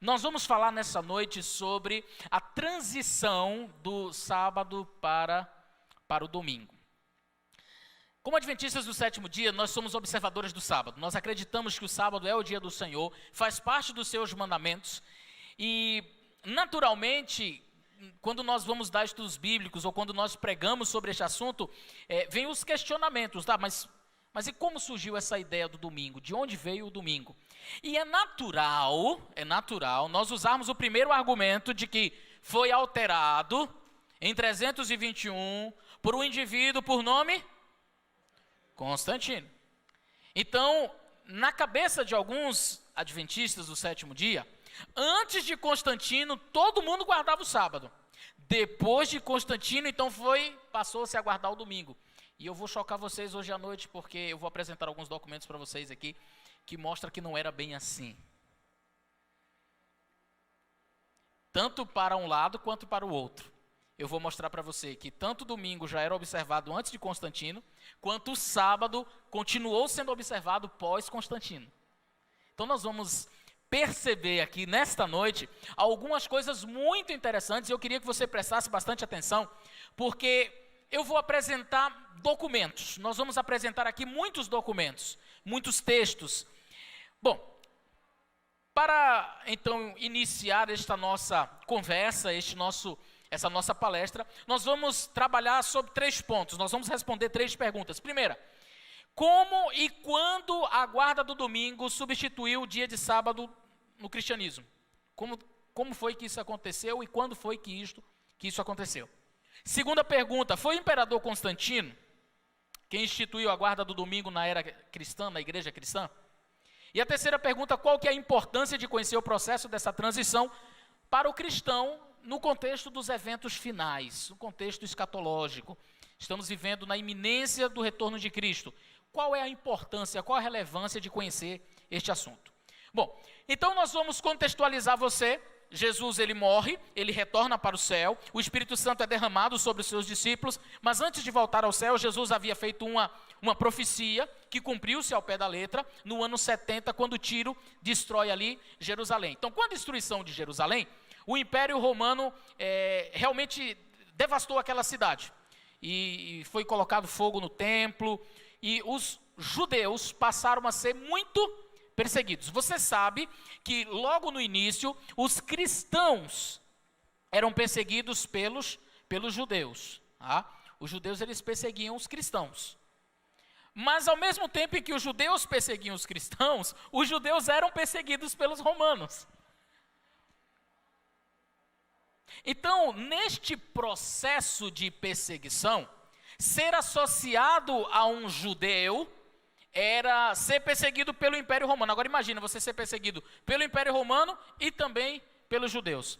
Nós vamos falar nessa noite sobre a transição do sábado para o domingo. Como adventistas do sétimo dia, nós somos observadores do sábado. Nós acreditamos que o sábado é o dia do Senhor, faz parte dos seus mandamentos. E, naturalmente, quando nós vamos dar estudos bíblicos ou quando nós pregamos sobre este assunto, vem os questionamentos, tá? Mas e como surgiu essa ideia do domingo? De onde veio o domingo? E é natural nós usarmos o primeiro argumento de que foi alterado em 321 por um indivíduo por nome Constantino. Então, na cabeça de alguns adventistas do sétimo dia, antes de Constantino, todo mundo guardava o sábado. Depois de Constantino, então passou-se a guardar o domingo. E eu vou chocar vocês hoje à noite, porque eu vou apresentar alguns documentos para vocês aqui, que mostra que não era bem assim. Tanto para um lado, quanto para o outro. Eu vou mostrar para você que tanto o domingo já era observado antes de Constantino, quanto o sábado continuou sendo observado pós-Constantino. Então nós vamos perceber aqui nesta noite algumas coisas muito interessantes, e eu queria que você prestasse bastante atenção, porque eu vou apresentar documentos. Nós vamos apresentar aqui muitos documentos, muitos textos. Bom, para então iniciar esta nossa conversa, essa nossa palestra, nós vamos trabalhar sobre 3 pontos. Nós vamos responder 3 perguntas. Primeira, como e quando a guarda do domingo substituiu o dia de sábado no cristianismo? Como foi que isso aconteceu e quando foi que isso aconteceu? Segunda pergunta, foi o imperador Constantino quem instituiu a guarda do domingo na era cristã, na igreja cristã? E a terceira pergunta, qual que é a importância de conhecer o processo dessa transição para o cristão no contexto dos eventos finais, no contexto escatológico? Estamos vivendo na iminência do retorno de Cristo. Qual é a importância, qual a relevância de conhecer este assunto? Bom, então nós vamos contextualizar você. Jesus, ele morre, ele retorna para o céu, o Espírito Santo é derramado sobre os seus discípulos, mas antes de voltar ao céu, Jesus havia feito uma profecia que cumpriu-se ao pé da letra, no ano 70, quando Tiro destrói ali Jerusalém. Então, com a destruição de Jerusalém, o Império Romano realmente devastou aquela cidade, e foi colocado fogo no templo, e os judeus passaram a ser muito perseguidos. Você sabe que logo no início os cristãos eram perseguidos pelos judeus. Tá? Os judeus, eles perseguiam os cristãos. Mas ao mesmo tempo em que os judeus perseguiam os cristãos, os judeus eram perseguidos pelos romanos. Então, neste processo de perseguição, ser associado a um judeu era ser perseguido pelo Império Romano. Agora imagina você ser perseguido pelo Império Romano e também pelos judeus.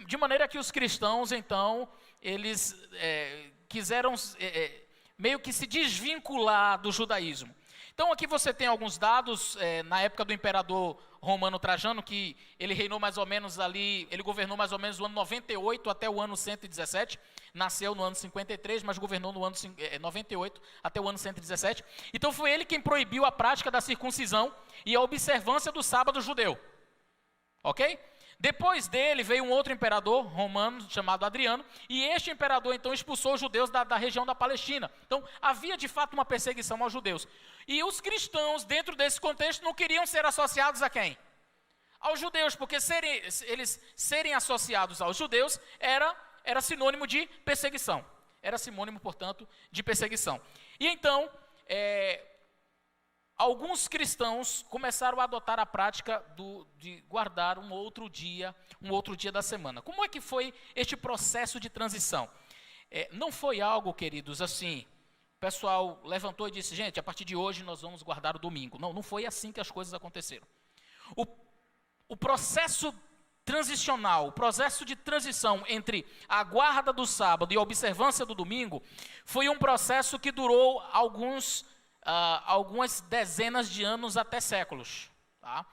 De maneira que os cristãos, então, eles quiseram meio que se desvincular do judaísmo. Então aqui você tem alguns dados, na época do imperador romano Trajano, que ele reinou mais ou menos ali, ele governou mais ou menos do ano 98 até o ano 117, nasceu no ano 53, mas governou no ano 98 até o ano 117. Então foi ele quem proibiu a prática da circuncisão e a observância do sábado judeu. Ok? Depois dele veio um outro imperador romano chamado Adriano, e este imperador então expulsou os judeus da região da Palestina. Então havia de fato uma perseguição aos judeus. E os cristãos, dentro desse contexto, não queriam ser associados a quem? Aos judeus, porque eles serem associados aos judeus era sinônimo de perseguição. Era sinônimo, portanto, de perseguição. E então, alguns cristãos começaram a adotar a prática de guardar um outro dia da semana. Como é que foi este processo de transição? Não foi algo, queridos, assim, o pessoal levantou e disse, gente, a partir de hoje nós vamos guardar o domingo. Não foi assim que as coisas aconteceram. O processo transicional, o processo de transição entre a guarda do sábado e a observância do domingo, foi um processo que durou algumas dezenas de anos até séculos. Tá?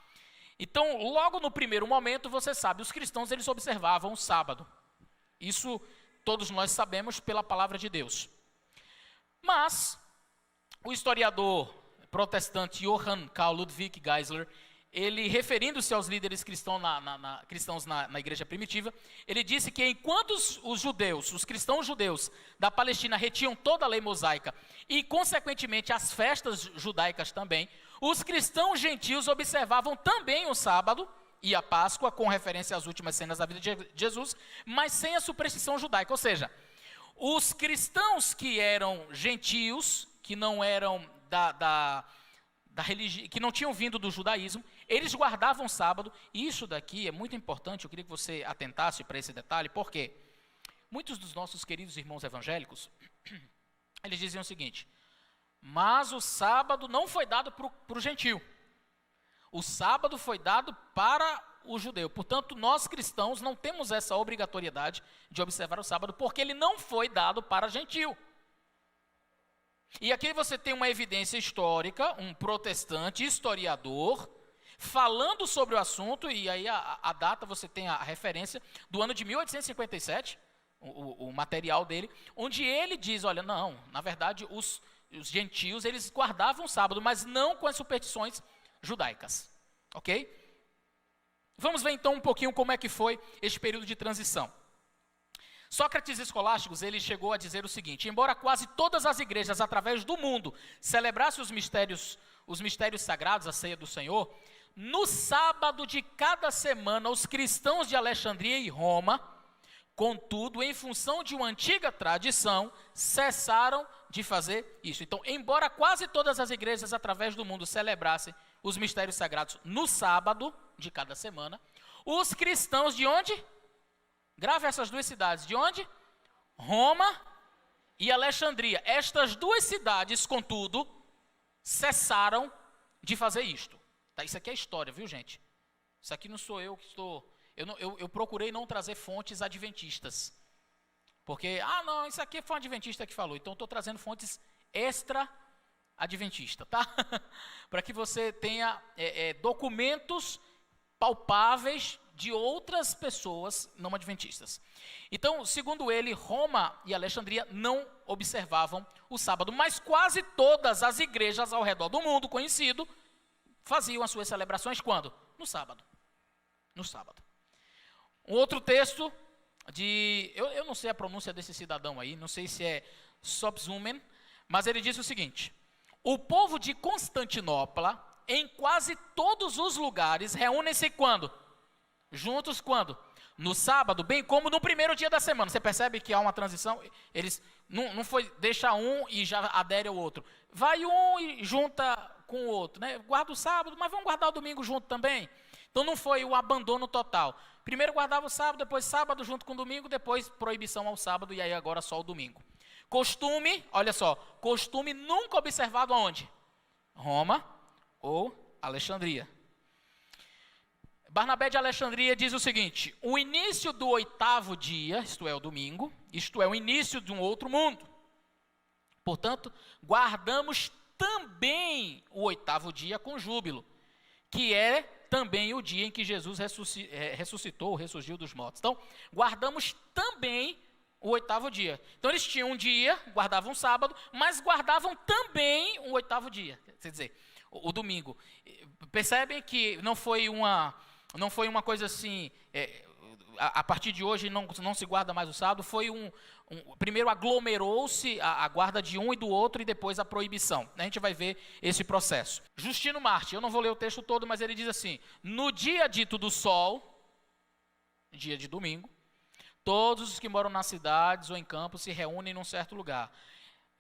Então, logo no primeiro momento, você sabe, os cristãos eles observavam o sábado. Isso todos nós sabemos pela palavra de Deus. Mas o historiador protestante Johann Carl Ludwig Geisler, ele, referindo-se aos líderes cristãos na igreja primitiva, ele disse que enquanto os cristãos judeus da Palestina retinham toda a lei mosaica e, consequentemente, as festas judaicas também, os cristãos gentios observavam também o sábado e a Páscoa, com referência às últimas cenas da vida de Jesus, mas sem a superstição judaica. Ou seja, os cristãos que eram gentios, que não eram que não tinham vindo do judaísmo, eles guardavam o sábado. E isso daqui é muito importante, eu queria que você atentasse para esse detalhe, porque muitos dos nossos queridos irmãos evangélicos, eles diziam o seguinte: mas o sábado não foi dado para o gentio, o sábado foi dado para o judeu, portanto nós cristãos não temos essa obrigatoriedade de observar o sábado, porque ele não foi dado para gentio. E aqui você tem uma evidência histórica, um protestante historiador, falando sobre o assunto, e aí a data você tem a referência do ano de 1857, o material dele, onde ele diz, olha, não, na verdade os gentios, eles guardavam o sábado, mas não com as superstições judaicas, ok? Vamos ver então um pouquinho como é que foi este período de transição. Sócrates Escolásticos, ele chegou a dizer o seguinte: embora quase todas as igrejas através do mundo celebrassem os mistérios sagrados, a ceia do Senhor, no sábado de cada semana os cristãos de Alexandria e Roma, contudo, em função de uma antiga tradição, cessaram de fazer isso. Então, embora quase todas as igrejas através do mundo celebrassem os mistérios sagrados no sábado de cada semana, os cristãos de onde? Grave essas duas cidades. De onde? Roma e Alexandria. Estas duas cidades, contudo, cessaram de fazer isto. Tá, isso aqui é história, viu, gente? Isso aqui não sou eu que estou... Eu procurei não trazer fontes adventistas. Porque, não, isso aqui foi um adventista que falou. Então, estou trazendo fontes extra-adventistas, tá? Para que você tenha documentos palpáveis de outras pessoas não adventistas. Então, segundo ele, Roma e Alexandria não observavam o sábado, mas quase todas as igrejas ao redor do mundo conhecido faziam as suas celebrações quando? No sábado. No sábado. Um outro texto eu não sei a pronúncia desse cidadão aí, não sei se é Sobzumen, mas ele diz o seguinte: o povo de Constantinopla, em quase todos os lugares, reúnem-se quando? Juntos quando? No sábado, bem como no primeiro dia da semana. Você percebe que há uma transição? Eles não foi deixa um e já adere ao outro. Vai um e junta com o outro, né? Guarda o sábado, mas vamos guardar o domingo junto também. Então não foi o abandono total. Primeiro guardava o sábado, depois sábado junto com o domingo, depois proibição ao sábado e aí agora só o domingo. Costume, olha só, costume nunca observado aonde? Roma ou Alexandria. Barnabé de Alexandria diz o seguinte: o início do 8º dia, isto é, o domingo, isto é, o início de um outro mundo. Portanto, guardamos também o 8º dia com júbilo, que é também o dia em que Jesus ressuscitou, ressurgiu dos mortos. Então, guardamos também o 8º dia. Então, eles tinham um dia, guardavam um sábado, mas guardavam também o 8º dia, quer dizer, o domingo. Percebem que não foi uma coisa assim, a partir de hoje não se guarda mais o sábado, foi primeiro aglomerou-se a guarda de um e do outro e depois a proibição. A gente vai ver esse processo. Justino Marte, eu não vou ler o texto todo, mas ele diz assim: no dia dito do sol, dia de domingo, todos os que moram nas cidades ou em campos se reúnem num certo lugar.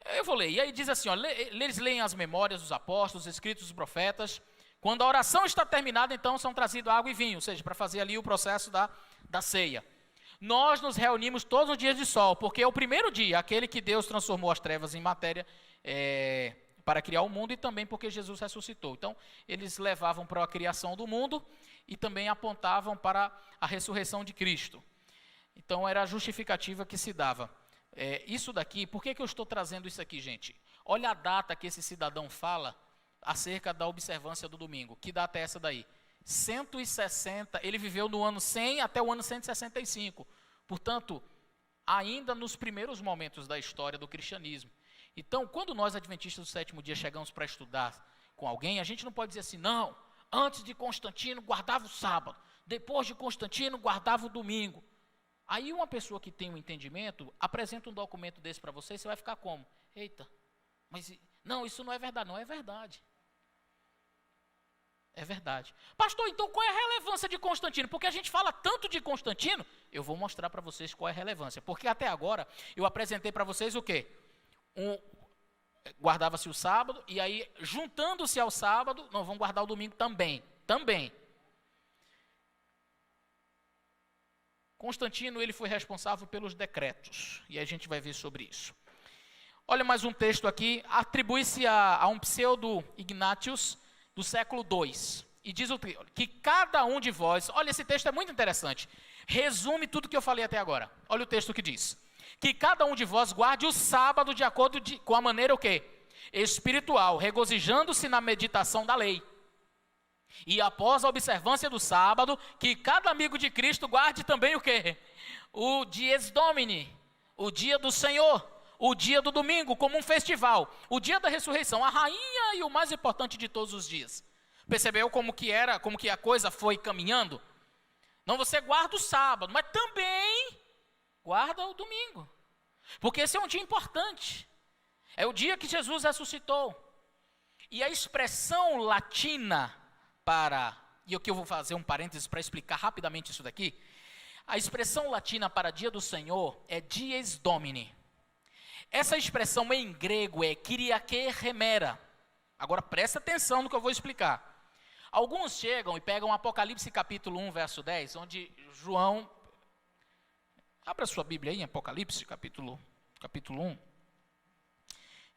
Eu vou ler, e aí diz assim, eles leem as memórias dos apóstolos, os escritos dos profetas. Quando a oração está terminada, então são trazidos água e vinho, ou seja, para fazer ali o processo da ceia. Nós nos reunimos todos os dias de sol, porque é o primeiro dia, aquele que Deus transformou as trevas em matéria para criar o mundo, e também porque Jesus ressuscitou. Então, eles levavam para a criação do mundo e também apontavam para a ressurreição de Cristo. Então, era a justificativa que se dava. Isso daqui, por que eu estou trazendo isso aqui, gente? Olha a data que esse cidadão fala acerca da observância do domingo. Que data é essa daí? 160, ele viveu no ano 100 até o ano 165. Portanto, ainda nos primeiros momentos da história do cristianismo. Então, quando nós, adventistas do sétimo dia, chegamos para estudar com alguém, a gente não pode dizer assim, não, Antes de Constantino, guardava o sábado. Depois de Constantino, guardava o domingo. Aí uma pessoa que tem um entendimento, apresenta um documento desse para você, você vai ficar como? Eita, mas não, isso não é verdade. Não é verdade. É verdade. Pastor, então qual é a relevância de Constantino? Porque a gente fala tanto de Constantino, eu vou mostrar para vocês qual é a relevância. Porque até agora, eu apresentei para vocês o quê? Guardava-se o sábado, e aí, juntando-se ao sábado, nós vamos guardar o domingo também. Constantino, ele foi responsável pelos decretos, e a gente vai ver sobre isso. Olha mais um texto aqui, atribui-se a um pseudo Ignatius, do século II, e diz que cada um de vós, olha, esse texto é muito interessante, resume tudo que eu falei até agora. Olha o texto que diz, que cada um de vós guarde o sábado de acordo com a maneira o quê? Espiritual, regozijando-se na meditação da lei. E após a observância do sábado, que cada amigo de Cristo guarde também o quê? O dies Domini, o dia do Senhor, o dia do domingo, como um festival, o dia da ressurreição, a rainha e o mais importante de todos os dias. Percebeu como que a coisa foi caminhando? Não, você guarda o sábado, mas também guarda o domingo. Porque esse é um dia importante. É o dia que Jesus ressuscitou. E a expressão latina e aqui eu vou fazer um parênteses para explicar rapidamente isso daqui. A expressão latina para dia do Senhor é dies Domini. Essa expressão em grego é Kyriake Hemera. Agora presta atenção no que eu vou explicar. Alguns chegam e pegam Apocalipse capítulo 1, verso 10, onde João... Abra sua Bíblia aí em Apocalipse capítulo 1.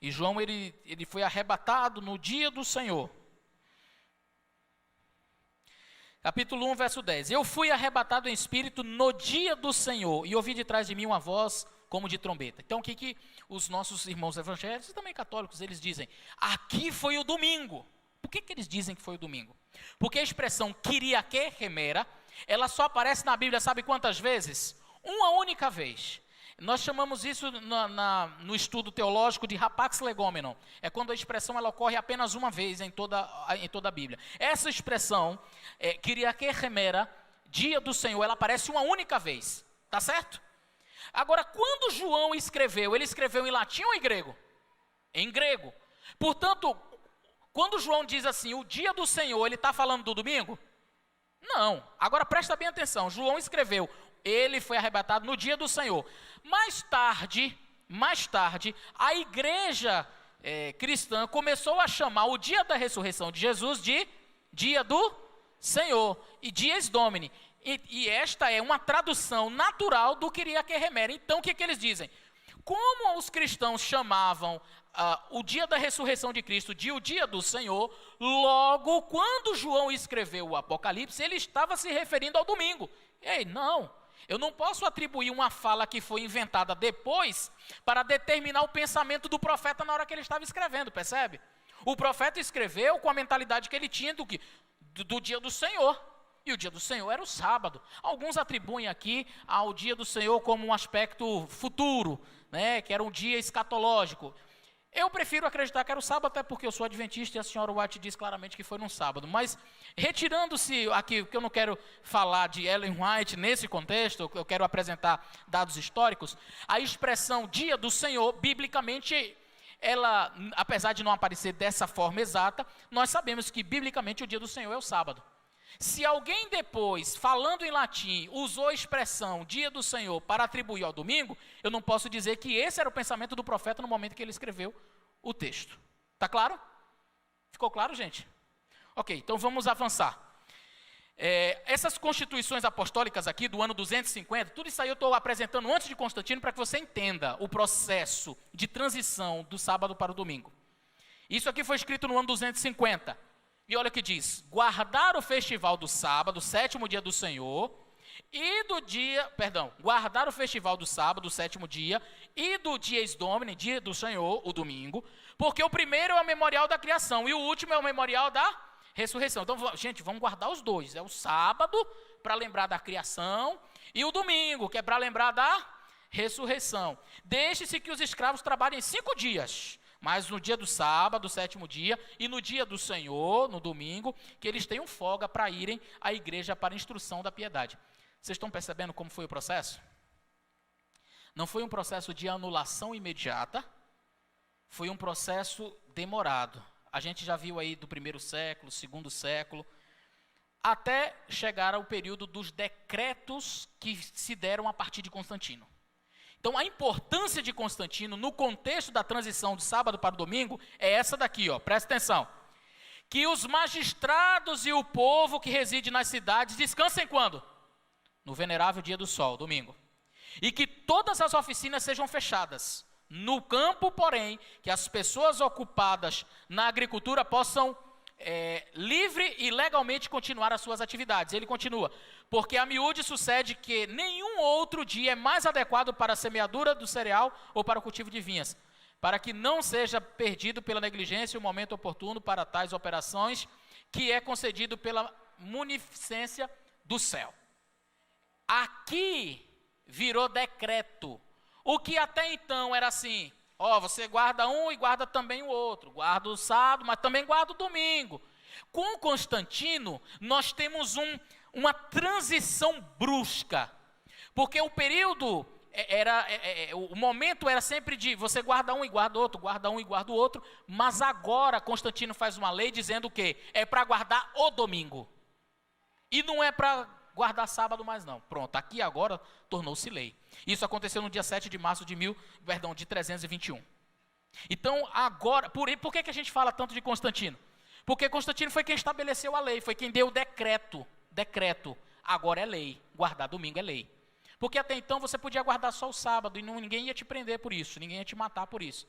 E João, ele foi arrebatado no dia do Senhor. Capítulo 1, verso 10. Eu fui arrebatado em espírito no dia do Senhor, e ouvi de trás de mim uma voz como de trombeta. Então, o que os nossos irmãos evangélicos e também católicos, eles dizem? Aqui foi o domingo. Por que eles dizem que foi o domingo? Porque a expressão Kyriake Hemera, ela só aparece na Bíblia, sabe quantas vezes? Uma única vez. Nós chamamos isso no estudo teológico de rapax legomenon. É quando a expressão ela ocorre apenas uma vez em toda a Bíblia. Essa expressão, Kyriake Hemera, dia do Senhor, ela aparece uma única vez. Tá certo? Agora, quando João escreveu, ele escreveu em latim ou em grego? Em grego. Portanto, quando João diz assim, o dia do Senhor, ele está falando do domingo? Não. Agora presta bem atenção, João escreveu, ele foi arrebatado no dia do Senhor. Mais tarde, a igreja cristã começou a chamar o dia da ressurreição de Jesus de dia do Senhor, e dies Domini. E esta é uma tradução natural do Kyriake Hemera. Então, o que eles dizem? Como os cristãos chamavam o dia da ressurreição de Cristo de o dia do Senhor, logo, quando João escreveu o Apocalipse, ele estava se referindo ao domingo. Ei, não, eu não posso atribuir uma fala que foi inventada depois para determinar o pensamento do profeta na hora que ele estava escrevendo, percebe? O profeta escreveu com a mentalidade que ele tinha do dia do Senhor. E o dia do Senhor era o sábado. Alguns atribuem aqui ao dia do Senhor como um aspecto futuro, né, que era um dia escatológico. Eu prefiro acreditar que era o sábado, até porque eu sou adventista e a senhora White diz claramente que foi num sábado. Mas, retirando-se aqui, porque eu não quero falar de Ellen White nesse contexto, eu quero apresentar dados históricos, a expressão dia do Senhor, biblicamente, ela, apesar de não aparecer dessa forma exata, nós sabemos que, biblicamente, o dia do Senhor é o sábado. Se alguém depois, falando em latim, usou a expressão dia do Senhor para atribuir ao domingo, eu não posso dizer que esse era o pensamento do profeta no momento que ele escreveu o texto. Está claro? Ficou claro, gente? Ok, então vamos avançar. Essas constituições apostólicas aqui do ano 250, tudo isso aí eu estou apresentando antes de Constantino para que você entenda o processo de transição do sábado para o domingo. Isso aqui foi escrito no ano 250. E olha o que diz, guardar o festival do sábado, sétimo dia do Senhor, guardar o festival do sábado, sétimo dia, e do dies Domini, dia do Senhor, o domingo, porque o primeiro é o memorial da criação, e o último é o memorial da ressurreição. Então, gente, vamos guardar os dois, é o sábado, para lembrar da criação, e o domingo, que é para lembrar da ressurreição. Deixe-se que os escravos trabalhem 5 dias, Mas no dia do sábado, 7º dia, e no dia do Senhor, no domingo, que eles tenham folga para irem à igreja para a instrução da piedade. Vocês estão percebendo como foi o processo? Não foi um processo de anulação imediata, foi um processo demorado. A gente já viu aí do 1º século, 2º século, até chegar ao período dos decretos que se deram a partir de Constantino. Então, a importância de Constantino no contexto da transição de sábado para o domingo é essa daqui, ó, presta atenção. Que os magistrados e o povo que reside nas cidades descansem quando? No venerável dia do sol, domingo. E que todas as oficinas sejam fechadas. No campo, porém, que as pessoas ocupadas na agricultura possam livre e legalmente continuar as suas atividades. Ele continua, porque a miúde sucede que nenhum outro dia é mais adequado para a semeadura do cereal ou para o cultivo de vinhas, para que não seja perdido pela negligência o momento oportuno para tais operações, que é concedido pela munificência do céu. Aqui virou decreto. O que até então era assim, ó, você guarda um e guarda também o outro, guarda o sábado, mas também guarda o domingo. Com Constantino, nós temos uma transição brusca, porque o período, o momento era sempre de você guarda um e guarda outro, guarda um e guarda o outro, mas agora Constantino faz uma lei dizendo o quê? É para guardar o domingo, e não é para guardar sábado mais não. Pronto, aqui agora tornou-se lei. Isso aconteceu no dia 7 de março de 321. Então, agora, por que a gente fala tanto de Constantino? Porque Constantino foi quem estabeleceu a lei, foi quem deu o decreto. Agora é lei, guardar domingo é lei. Porque até então você podia guardar só o sábado e ninguém ia te prender por isso, ninguém ia te matar por isso.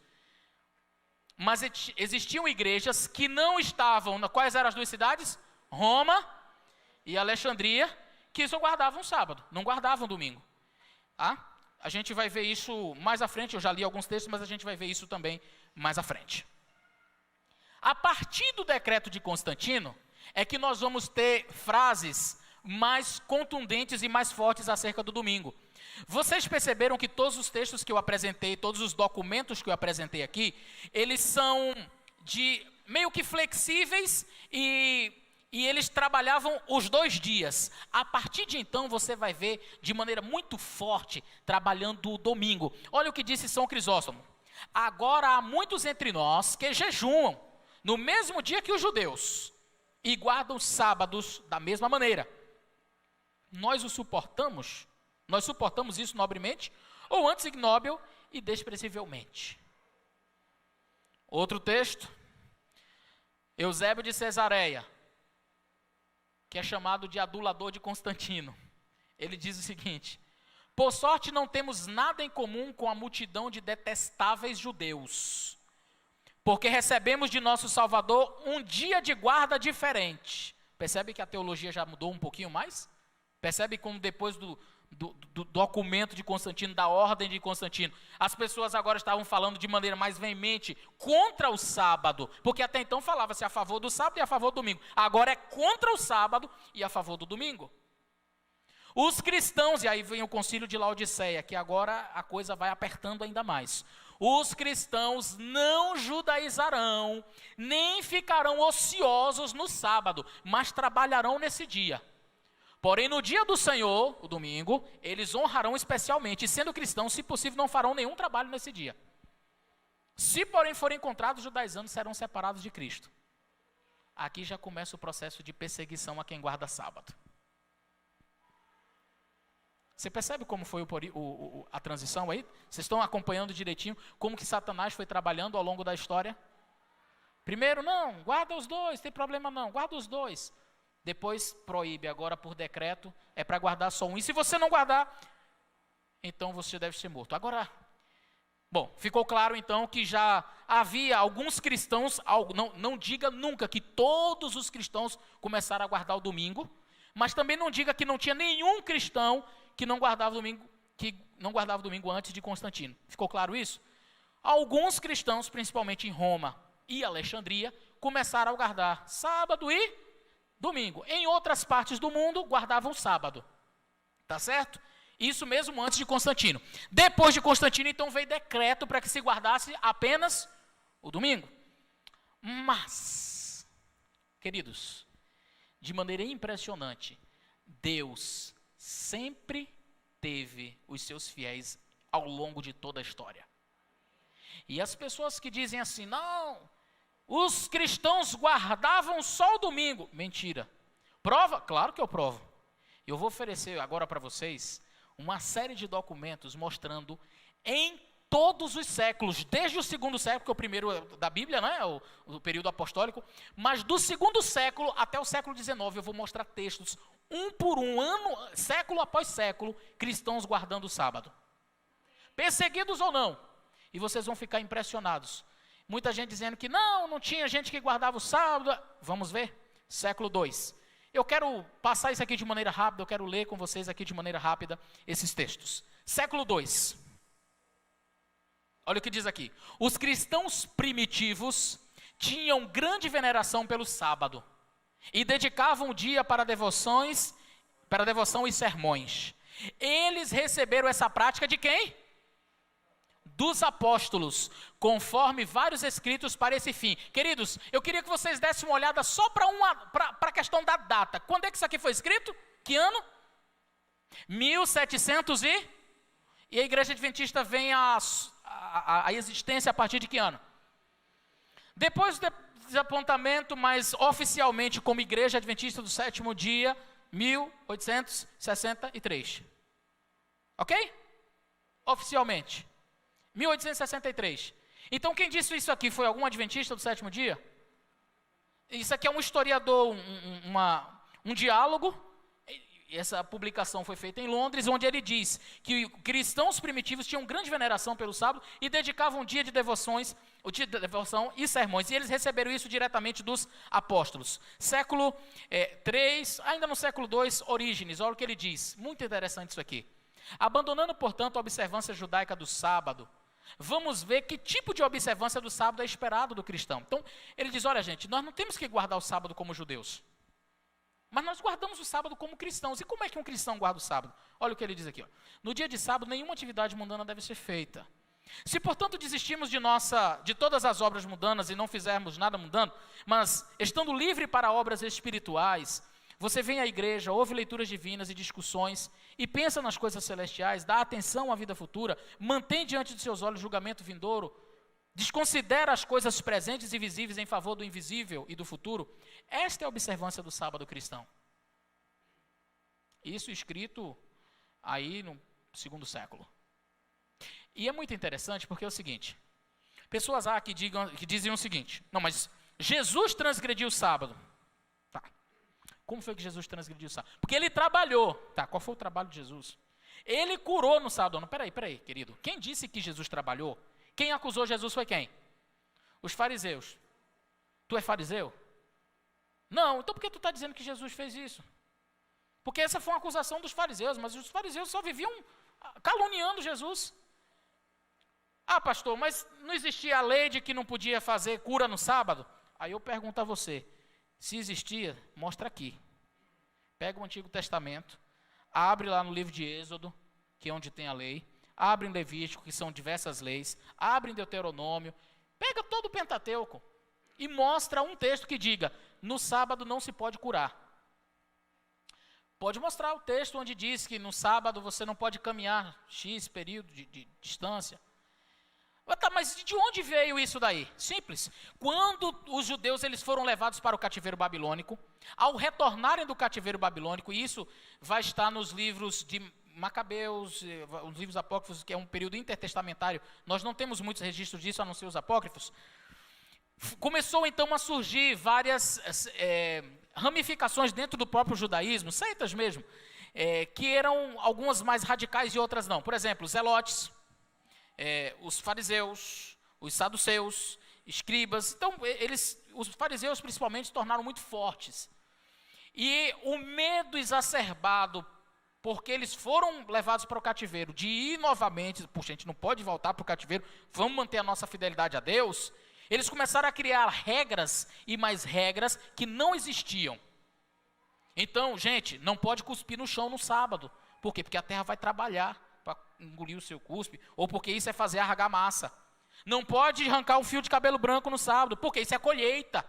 Mas existiam igrejas que não estavam, quais eram as duas cidades? Roma e Alexandria, que só guardavam sábado, não guardavam domingo. A gente vai ver isso mais à frente, eu já li alguns textos, mas a gente vai ver isso também mais à frente. A partir do decreto de Constantino, é que nós vamos ter frases mais contundentes e mais fortes acerca do domingo. Vocês perceberam que todos os textos que eu apresentei, todos os documentos que eu apresentei aqui, eles são meio que flexíveis e eles trabalhavam os 2 dias. A partir de então, você vai ver de maneira muito forte, trabalhando o domingo. Olha o que disse São Crisóstomo. Agora há muitos entre nós que jejuam no mesmo dia que os judeus e guardam os sábados da mesma maneira. Nós suportamos isso nobremente, ou antes ignóbil e desprezivelmente. Outro texto, Eusébio de Cesareia, que é chamado de adulador de Constantino. Ele diz o seguinte: por sorte não temos nada em comum com a multidão de detestáveis judeus, porque recebemos de nosso Salvador um dia de guarda diferente. Percebe que a teologia já mudou um pouquinho mais? Percebe como depois do documento de Constantino, da ordem de Constantino, as pessoas agora estavam falando de maneira mais veemente contra o sábado, porque até então falava-se a favor do sábado e a favor do domingo, agora é contra o sábado e a favor do domingo. Os cristãos, e aí vem o concílio de Laodiceia, que agora a coisa vai apertando ainda mais. Os cristãos não judaizarão, nem ficarão ociosos no sábado, mas trabalharão nesse dia. Porém, no dia do Senhor, o domingo, eles honrarão especialmente, e sendo cristãos, se possível, não farão nenhum trabalho nesse dia. Se, porém, forem encontrados judaizantes, serão separados de Cristo. Aqui já começa o processo de perseguição a quem guarda sábado. Você percebe como foi a transição aí? Vocês estão acompanhando direitinho como que Satanás foi trabalhando ao longo da história? Primeiro, não, guarda os 2, tem problema não, guarda os 2. Depois proíbe, agora por decreto, é para guardar só um. E se você não guardar, então você deve ser morto. Agora, bom, ficou claro então que já havia alguns cristãos, não diga nunca que todos os cristãos começaram a guardar o domingo, mas também não diga que não tinha nenhum cristão que não guardava o domingo antes de Constantino. Ficou claro isso? Alguns cristãos, principalmente em Roma e Alexandria, começaram a guardar sábado e domingo. Em outras partes do mundo, guardavam sábado. Tá certo? Isso mesmo antes de Constantino. Depois de Constantino, então, veio decreto para que se guardasse apenas o domingo. Mas, queridos, de maneira impressionante, Deus sempre teve os seus fiéis ao longo de toda a história. E as pessoas que dizem assim, não, os cristãos guardavam só o domingo. Mentira. Prova? Claro que eu provo. Eu vou oferecer agora para vocês uma série de documentos mostrando em todos os séculos, desde o segundo século, que é o primeiro da Bíblia, né, o período apostólico, mas do segundo século até o século XIX, eu vou mostrar textos, um por um, século após século, cristãos guardando o sábado. Perseguidos ou não. E vocês vão ficar impressionados. Muita gente dizendo que não tinha gente que guardava o sábado. Vamos ver? Século II. Eu quero passar isso aqui de maneira rápida, eu quero ler com vocês aqui de maneira rápida esses textos. Século II. Olha o que diz aqui. Os cristãos primitivos tinham grande veneração pelo sábado e dedicavam o dia para devoção e sermões. Eles receberam essa prática de quem? Dos apóstolos, conforme vários escritos para esse fim. Queridos, eu queria que vocês dessem uma olhada só para a questão da data. Quando é que isso aqui foi escrito? Que ano? 1700 e a Igreja Adventista vem à existência a partir de que ano? Depois do desapontamento, mas oficialmente como Igreja Adventista do Sétimo Dia, 1863. Ok? Oficialmente. 1863. Então quem disse isso aqui foi algum adventista do sétimo dia? Isso aqui é um historiador, um diálogo. Essa publicação foi feita em Londres, onde ele diz que cristãos primitivos tinham grande veneração pelo sábado e dedicavam o dia de devoção e sermões. E eles receberam isso diretamente dos apóstolos. Século 3, ainda no século 2, Orígenes, olha o que ele diz. Muito interessante isso aqui. Abandonando, portanto, a observância judaica do sábado, vamos ver que tipo de observância do sábado é esperado do cristão. Então, ele diz, olha gente, nós não temos que guardar o sábado como judeus, mas nós guardamos o sábado como cristãos. E como é que um cristão guarda o sábado? Olha o que ele diz aqui. Ó. No dia de sábado, nenhuma atividade mundana deve ser feita. Se, portanto, desistirmos de todas as obras mundanas e não fizermos nada mundano, mas estando livre para obras espirituais, você vem à igreja, ouve leituras divinas e discussões, e pensa nas coisas celestiais, dá atenção à vida futura, mantém diante de seus olhos o julgamento vindouro, desconsidera as coisas presentes e visíveis em favor do invisível e do futuro. Esta é a observância do sábado cristão. Isso escrito aí no segundo século. E é muito interessante porque é o seguinte, pessoas que dizem o seguinte, não, mas Jesus transgrediu o sábado. Tá. Como foi que Jesus transgrediu o sábado? Porque ele trabalhou. Tá, qual foi o trabalho de Jesus? Ele curou no sábado. Não, peraí, querido. Quem disse que Jesus trabalhou? Quem acusou Jesus foi quem? Os fariseus. Tu é fariseu? Não, então por que tu está dizendo que Jesus fez isso? Porque essa foi uma acusação dos fariseus, mas os fariseus só viviam caluniando Jesus. Ah, pastor, mas não existia a lei de que não podia fazer cura no sábado? Aí eu pergunto a você, se existia, mostra aqui. Pega o Antigo Testamento, abre lá no livro de Êxodo, que é onde tem a lei, abre em Levítico, que são diversas leis, abre em Deuteronômio, pega todo o Pentateuco e mostra um texto que diga, no sábado não se pode curar. Pode mostrar o texto onde diz que no sábado você não pode caminhar X período de distância. Tá, mas de onde veio isso daí? Simples. Quando os judeus eles foram levados para o cativeiro babilônico, ao retornarem do cativeiro babilônico, e isso vai estar nos livros de Macabeus, os livros apócrifos, que é um período intertestamentário, nós não temos muitos registros disso, a não ser os apócrifos. Começou então a surgir várias ramificações dentro do próprio judaísmo, seitas mesmo, que eram algumas mais radicais e outras não. Por exemplo, os zelotes, os fariseus, os saduceus, escribas. Então, os fariseus principalmente se tornaram muito fortes. E o medo exacerbado, porque eles foram levados para o cativeiro, de ir novamente, puxa, a gente não pode voltar para o cativeiro, vamos manter a nossa fidelidade a Deus. Eles começaram a criar regras e mais regras que não existiam. Então, gente, não pode cuspir no chão no sábado. Por quê? Porque a terra vai trabalhar para engolir o seu cuspe, ou porque isso é fazer argamassa. Não pode arrancar um fio de cabelo branco no sábado, porque isso é colheita.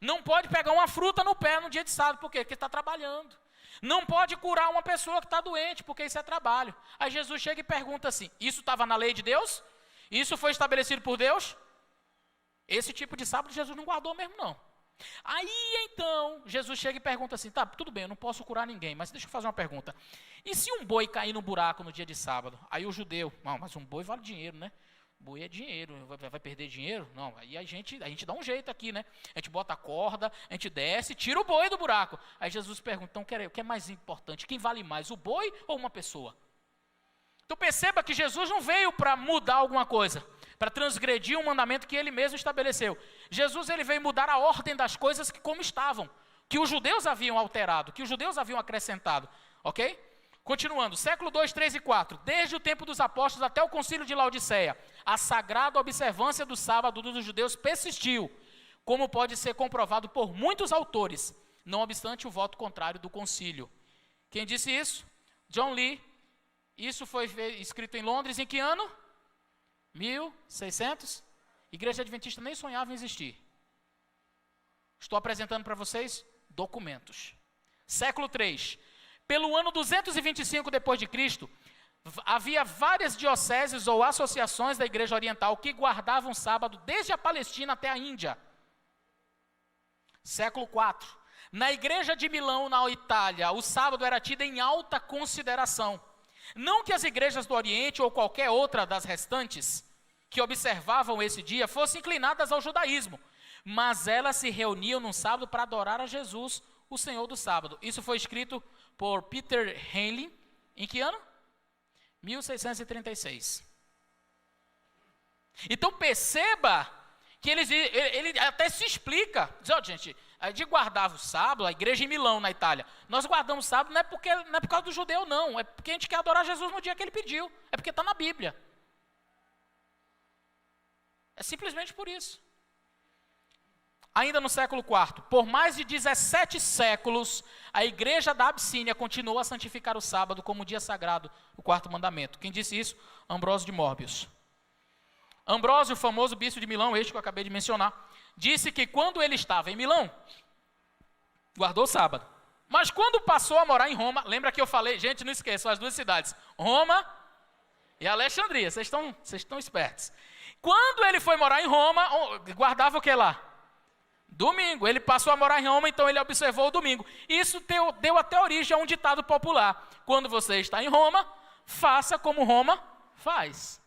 Não pode pegar uma fruta no pé no dia de sábado, por quê? Porque está trabalhando. Não pode curar uma pessoa que está doente, porque isso é trabalho. Aí Jesus chega e pergunta assim, isso estava na lei de Deus? Isso foi estabelecido por Deus? Esse tipo de sábado Jesus não guardou mesmo não. Aí então, Jesus chega e pergunta assim, tá, tudo bem, eu não posso curar ninguém, mas deixa eu fazer uma pergunta. E se um boi cair no buraco no dia de sábado? Aí o judeu, não, mas um boi vale dinheiro, né? Boi é dinheiro, vai perder dinheiro? Não, aí a gente dá um jeito aqui, né? A gente bota a corda, a gente desce, tira o boi do buraco. Aí Jesus pergunta, então o que é mais importante? Quem vale mais, o boi ou uma pessoa? Então perceba que Jesus não veio para mudar alguma coisa, para transgredir um mandamento que ele mesmo estabeleceu. Jesus ele veio mudar a ordem das coisas que como estavam, que os judeus haviam alterado, que os judeus haviam acrescentado, ok? Continuando, século 2, 3 e 4, desde o tempo dos apóstolos até o concílio de Laodiceia, a sagrada observância do sábado dos judeus persistiu, como pode ser comprovado por muitos autores, não obstante o voto contrário do concílio. Quem disse isso? John Lee. Isso foi escrito em Londres em que ano? 1600. Igreja Adventista nem sonhava em existir. Estou apresentando para vocês documentos. Século 3. Pelo ano 225 depois de Cristo, havia várias dioceses ou associações da Igreja Oriental que guardavam sábado desde a Palestina até a Índia. Século 4. Na Igreja de Milão, na Itália, o sábado era tido em alta consideração. Não que as igrejas do Oriente ou qualquer outra das restantes que observavam esse dia fossem inclinadas ao judaísmo, mas elas se reuniam no sábado para adorar a Jesus, o Senhor do sábado. Isso foi escrito por Peter Henley, em que ano? 1636. Então perceba que ele até se explica. Diz, ó, gente, a gente guardava o sábado, a igreja em Milão, na Itália. Nós guardamos o sábado não é por causa do judeu, não. É porque a gente quer adorar Jesus no dia que ele pediu. É porque está na Bíblia. É simplesmente por isso. Ainda no século IV, por mais de 17 séculos, a igreja da Abissínia continuou a santificar o sábado como dia sagrado, o quarto mandamento. Quem disse isso? Ambrósio de Mórbios. Ambrósio, o famoso bispo de Milão, este que eu acabei de mencionar, disse que quando ele estava em Milão, guardou o sábado. Mas quando passou a morar em Roma, lembra que eu falei, gente, não esqueçam, as duas cidades, Roma e Alexandria, vocês estão espertos. Quando ele foi morar em Roma, guardava o que lá? Domingo. Ele passou a morar em Roma, então ele observou o domingo. Isso deu até origem a um ditado popular. Quando você está em Roma, faça como Roma faz.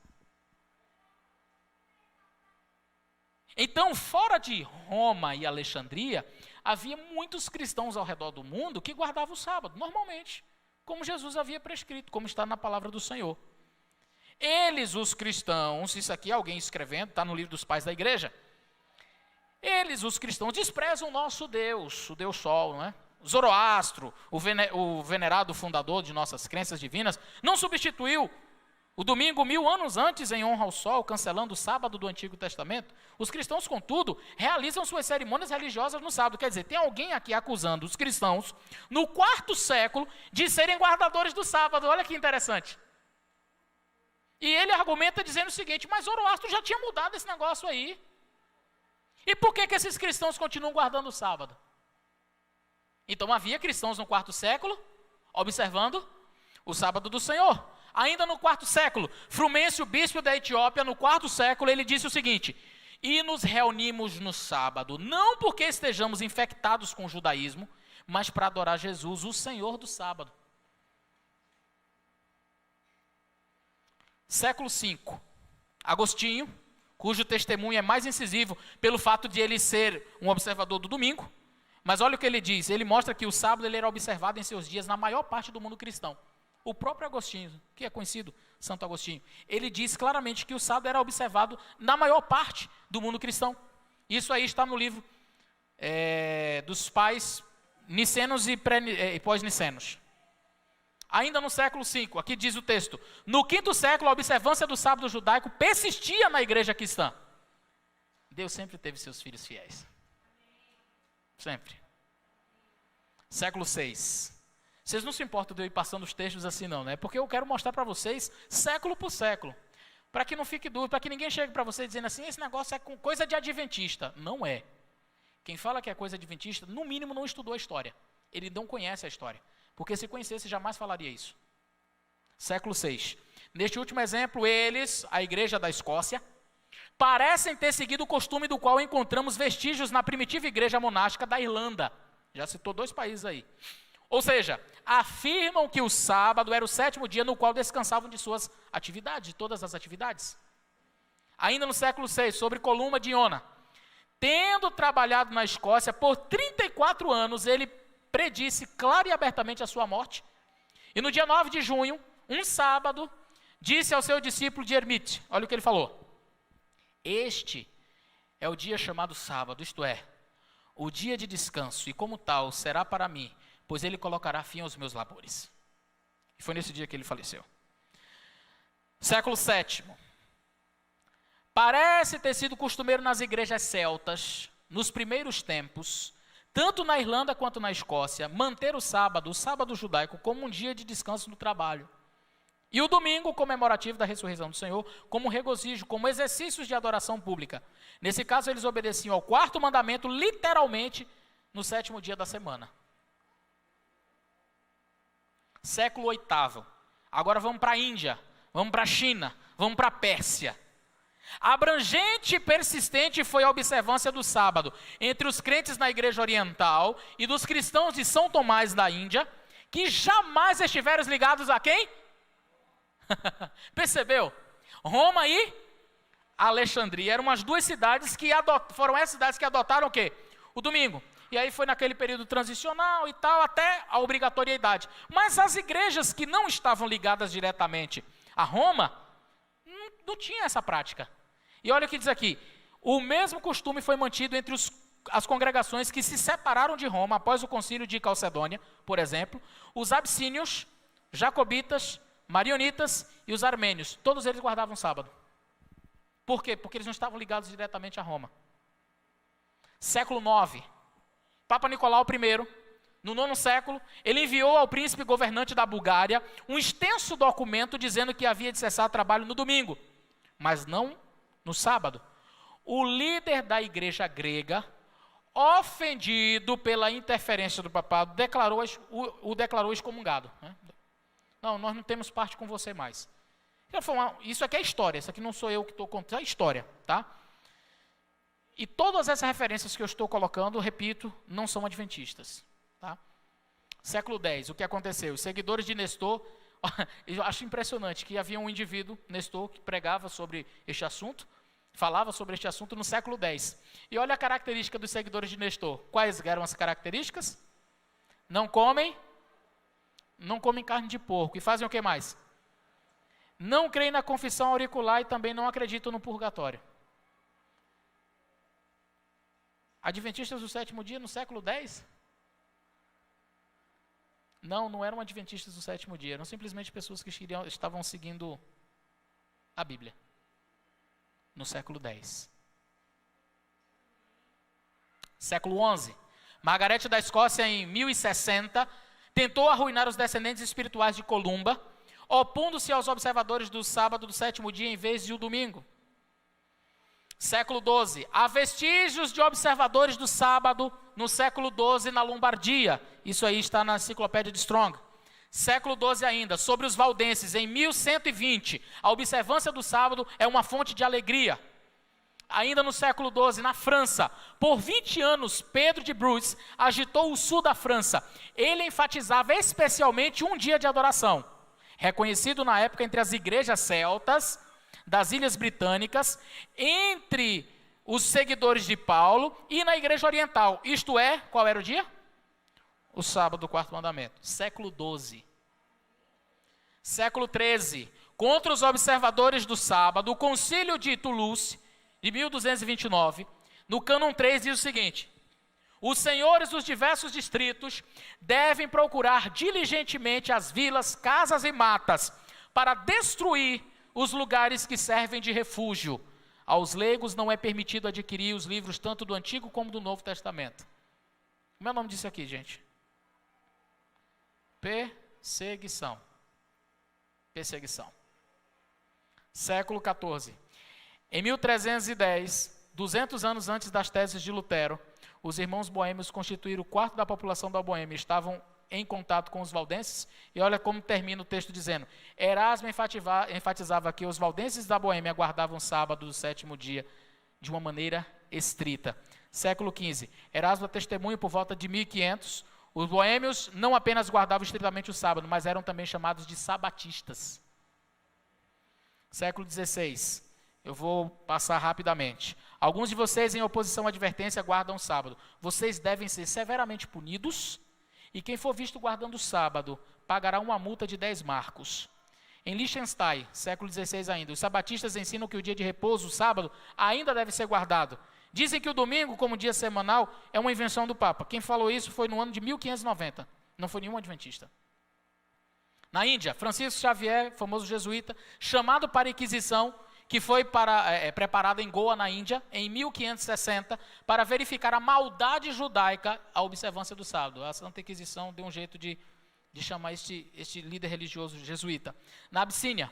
Então, fora de Roma e Alexandria, havia muitos cristãos ao redor do mundo que guardavam o sábado, normalmente, como Jesus havia prescrito, como está na palavra do Senhor. Eles, os cristãos, isso aqui é alguém escrevendo, está no livro dos pais da igreja. Eles, os cristãos, desprezam o nosso Deus, o Deus Sol, não é? Zoroastro, o venerado fundador de nossas crenças divinas, não substituiu o domingo 1000 anos antes em honra ao sol, cancelando o sábado do Antigo Testamento. Os cristãos, contudo, realizam suas cerimônias religiosas no sábado. Quer dizer, tem alguém aqui acusando os cristãos, no 4º século, de serem guardadores do sábado. Olha que interessante. E ele argumenta dizendo o seguinte, mas Zoroastro já tinha mudado esse negócio aí. E por que esses cristãos continuam guardando o sábado? Então havia cristãos no 4º século, observando o sábado do Senhor. Ainda no 4º século, Frumêncio, bispo da Etiópia, no 4º século, ele disse o seguinte, e nos reunimos no sábado, não porque estejamos infectados com o judaísmo, mas para adorar Jesus, o Senhor do sábado. Século V, Agostinho, cujo testemunho é mais incisivo pelo fato de ele ser um observador do domingo, mas olha o que ele diz, ele mostra que o sábado ele era observado em seus dias na maior parte do mundo cristão. O próprio Agostinho, que é conhecido, Santo Agostinho, ele diz claramente que o sábado era observado na maior parte do mundo cristão. Isso aí está no livro dos pais nicenos e pós-nicenos. Ainda no século V, aqui diz o texto, no 5º século a observância do sábado judaico persistia na igreja cristã. Deus sempre teve seus filhos fiéis. Sempre. Século VI. Vocês não se importam de eu ir passando os textos assim não, né? Porque eu quero mostrar para vocês século por século. Para que não fique dúvida, para que ninguém chegue para você dizendo assim, esse negócio é coisa de adventista. Não é. Quem fala que é coisa de adventista, no mínimo não estudou a história. Ele não conhece a história. Porque se conhecesse, jamais falaria isso. Século VI. Neste último exemplo, eles, a igreja da Escócia, parecem ter seguido o costume do qual encontramos vestígios na primitiva igreja monástica da Irlanda. Já citou 2 países aí. Ou seja, afirmam que o sábado era o 7º dia no qual descansavam de suas atividades, de todas as atividades. Ainda no século VI, sobre Columba de Iona. Tendo trabalhado na Escócia por 34 anos, ele predisse claro e abertamente a sua morte. E no dia 9 de junho, um sábado, disse ao seu discípulo de ermite, olha o que ele falou. Este é o dia chamado sábado, isto é, o dia de descanso, e como tal será para mim, pois ele colocará fim aos meus labores. E foi nesse dia que ele faleceu. Século VII. Parece ter sido costumeiro nas igrejas celtas, nos primeiros tempos, tanto na Irlanda quanto na Escócia, manter o sábado judaico, como um dia de descanso do trabalho. E o domingo comemorativo da ressurreição do Senhor, como regozijo, como exercícios de adoração pública. Nesse caso, eles obedeciam ao 4º mandamento, literalmente, no 7º dia da semana. Século VIII. Agora vamos para a Índia, vamos para a China, vamos para a Pérsia. Abrangente e persistente foi a observância do sábado entre os crentes na igreja oriental e dos cristãos de São Tomás da Índia, que jamais estiveram ligados a quem? Percebeu? Roma e Alexandria eram as 2 cidades que foram essas cidades que adotaram o quê? O domingo. E aí foi naquele período transicional e tal, até a obrigatoriedade. Mas as igrejas que não estavam ligadas diretamente a Roma, não tinha essa prática. E olha o que diz aqui. O mesmo costume foi mantido entre as congregações que se separaram de Roma após o concílio de Calcedônia, por exemplo, os abissínios, jacobitas, marionitas e os armênios. Todos eles guardavam sábado. Por quê? Porque eles não estavam ligados diretamente a Roma. Século IX. Papa Nicolau I, no 9º século, ele enviou ao príncipe governante da Bulgária um extenso documento dizendo que havia de cessar trabalho no domingo, mas não no sábado. O líder da igreja grega, ofendido pela interferência do papado, o declarou excomungado. Não, nós não temos parte com você mais. Isso aqui é história, isso aqui não sou eu que estou contando, é história, tá? E todas essas referências que eu estou colocando, repito, não são adventistas. Tá? Século X, o que aconteceu? Os seguidores de Nestor, eu acho impressionante que havia um indivíduo, Nestor, que pregava sobre este assunto, falava sobre este assunto no século X. E olha a característica dos seguidores de Nestor. Quais eram as características? Não comem carne de porco. E fazem o que mais? Não creem na confissão auricular e também não acreditam no purgatório. Adventistas do 7º dia no século X? Não eram adventistas do 7º dia, eram simplesmente pessoas que estavam seguindo a Bíblia. No século X. Século XI. Margarete da Escócia, em 1060, tentou arruinar os descendentes espirituais de Columba, opondo-se aos observadores do sábado do 7º dia em vez de o domingo. Século XII. Há vestígios de observadores do sábado no século XII na Lombardia. Isso aí está na enciclopédia de Strong. Século XII ainda, sobre os valdenses, em 1120, a observância do sábado é uma fonte de alegria. Ainda no século XII, na França, por 20 anos, Pedro de Bruges agitou o sul da França. Ele enfatizava especialmente um dia de adoração, reconhecido na época entre as igrejas celtas das Ilhas Britânicas, entre os seguidores de Paulo e na igreja oriental. Isto é, qual era o dia? O sábado do 4º mandamento. Século XII. Século XIII. Contra os observadores do sábado, o concílio de Toulouse, de 1229, no cânon 3 diz o seguinte: os senhores dos diversos distritos devem procurar diligentemente as vilas, casas e matas para destruir os lugares que servem de refúgio. Aos leigos não é permitido adquirir os livros tanto do Antigo como do Novo Testamento. Como é o nome disso aqui, gente? Perseguição. Perseguição. século XIV. Em 1310, 200 anos antes das teses de Lutero, os irmãos boêmios constituíram o quarto da população da Boêmia, estavam em contato com os valdenses, e olha como termina o texto dizendo: Erasmo enfatizava que os valdenses da Boêmia guardavam o sábado do sétimo dia de uma maneira estrita. Século XV, Erasmo testemunha por volta de 1500, os boêmios não apenas guardavam estritamente o sábado, mas eram também chamados de sabatistas. Século XVI, eu vou passar rapidamente. Alguns de vocês, em oposição à advertência, guardam o sábado. Vocês devem ser severamente punidos, e quem for visto guardando o sábado, pagará uma multa de 10 marcos. Em Liechtenstein, século XVI ainda, os sabatistas ensinam que o dia de repouso, o sábado, ainda deve ser guardado. Dizem que o domingo, como dia semanal, é uma invenção do Papa. Quem falou isso foi no ano de 1590. Não foi nenhum adventista. Na Índia, Francisco Xavier, famoso jesuíta, chamado para a Inquisição, que foi preparada em Goa, na Índia, em 1560, para verificar a maldade judaica à observância do sábado. A Santa Inquisição deu um jeito de chamar este líder religioso jesuíta. Na Abissínia,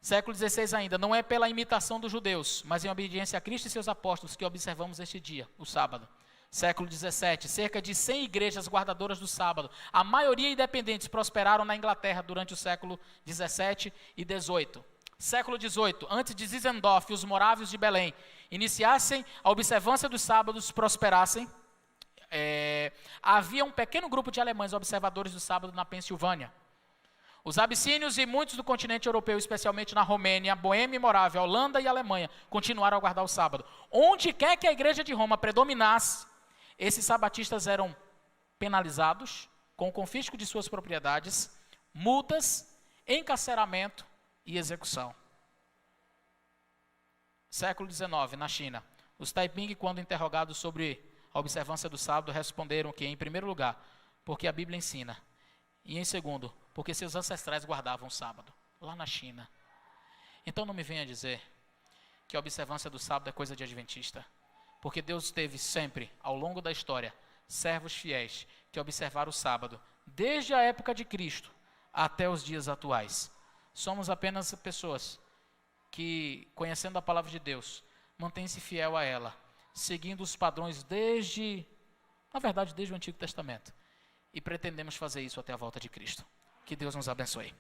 século XVI ainda, não é pela imitação dos judeus, mas em obediência a Cristo e seus apóstolos que observamos este dia, o sábado. Século XVII, cerca de 100 igrejas guardadoras do sábado, a maioria independentes, prosperaram na Inglaterra durante o século XVII e XVIII. Século XVIII, antes de Zinzendorf e os morávios de Belém iniciassem a observância dos sábados, prosperassem, havia um pequeno grupo de alemães observadores do sábado na Pensilvânia. Os abissínios e muitos do continente europeu, especialmente na Romênia, Boêmia e Morávia, Holanda e Alemanha, continuaram a guardar o sábado. Onde quer que a igreja de Roma predominasse, esses sabatistas eram penalizados com o confisco de suas propriedades, multas, encarceramento e execução. Século XIX, na China, os Taiping, quando interrogados sobre a observância do sábado, responderam que, em primeiro lugar, porque a Bíblia ensina, e em segundo, porque seus ancestrais guardavam o sábado, lá na China. Então não me venha dizer que a observância do sábado é coisa de adventista, porque Deus teve sempre, ao longo da história, servos fiéis que observaram o sábado, desde a época de Cristo até os dias atuais. Somos apenas pessoas que, conhecendo a palavra de Deus, mantêm-se fiel a ela, seguindo os padrões desde o Antigo Testamento. E pretendemos fazer isso até a volta de Cristo. Que Deus nos abençoe.